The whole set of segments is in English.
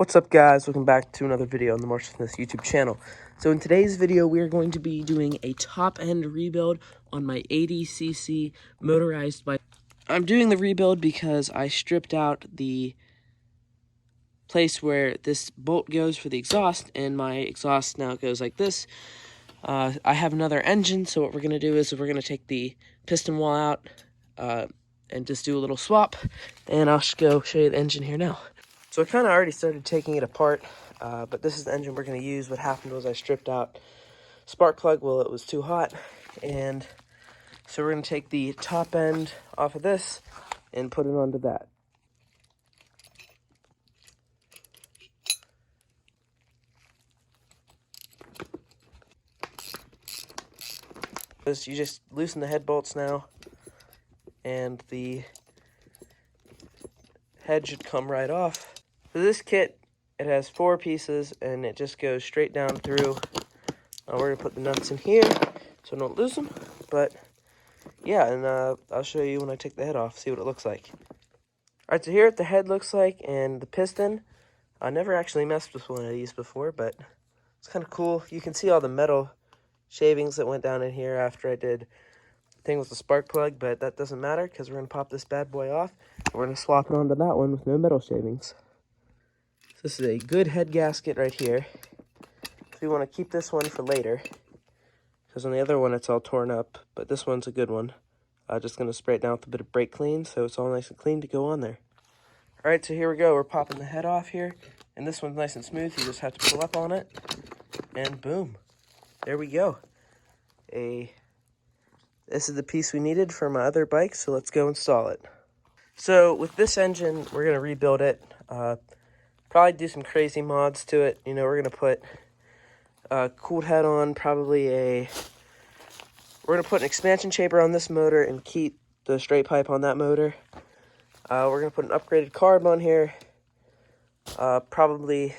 What's up, guys? Welcome back to another video on the Motorized YouTube channel. So in today's video, we are going to be doing a top-end rebuild on my 80cc motorized bike. I'm doing the rebuild because I stripped out the place where this bolt goes for the exhaust, and my exhaust now goes like this. I have another engine, so what we're going to do is we're going to take the piston wall out and just do a little swap, and I'll go show you the engine here now. So I kind of already started taking it apart, but this is the engine we're going to use. What happened was I stripped out spark plug while it was too hot, and so we're going to take the top end off of this and put it onto that. You just loosen the head bolts now, and the head should come right off. So this kit, it has 4 pieces, and it just goes straight down through. We're going to put the nuts in here so don't lose them, but yeah, and I'll show you when I take the head off, see what it looks like. Alright, so here what the head looks like, and the piston. I never actually messed with one of these before, but it's kind of cool. You can see all the metal shavings that went down in here after I did the thing with the spark plug, but that doesn't matter because we're going to pop this bad boy off. We're going to swap it onto that one with no metal shavings. So this is a good head gasket right here. So we want to keep this one for later, because on the other one it's all torn up, but this one's a good one. Just going to spray it down with a bit of brake clean so it's all nice and clean to go on there. Alright, so here we go. We're popping the head off here, and this one's nice and smooth. You just have to pull up on it, and boom. There we go. This is the piece we needed for my other bike, so let's go install it. So with this engine, we're going to rebuild it. Probably do some crazy mods to it. You know, we're going to put a cooled head on, we're going to put an expansion chamber on this motor and keep the straight pipe on that motor. We're going to put an upgraded carb on here. Probably,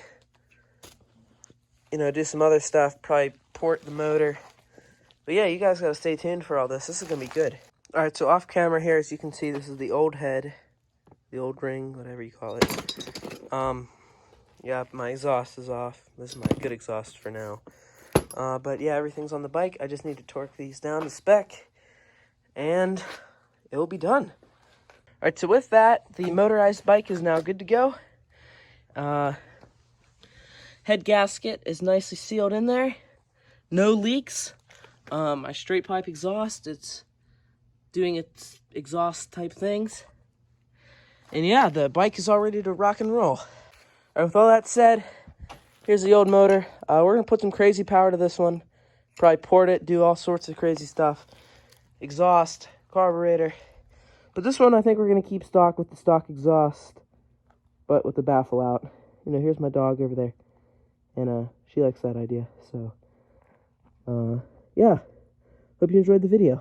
do some other stuff. Probably port the motor. But yeah, you guys got to stay tuned for all this. This is going to be good. Alright, so off camera here, as you can see, this is the old head. The old ring, whatever you call it. Yeah, my exhaust is off. This is my good exhaust for now. But yeah, everything's on the bike. I just need to torque these down to spec, and it will be done. Alright, so with that, the motorized bike is now good to go. Head gasket is nicely sealed in there. No leaks. My straight pipe exhaust, it's doing its exhaust type things. And yeah, the bike is all ready to rock and roll. Alright, with all that said, here's the old motor. We're going to put some crazy power to this one. Probably port it, do all sorts of crazy stuff. Exhaust, carburetor. But this one I think we're going to keep stock with the stock exhaust, but with the baffle out. Here's my dog over there. And she likes that idea. So, yeah. Hope you enjoyed the video.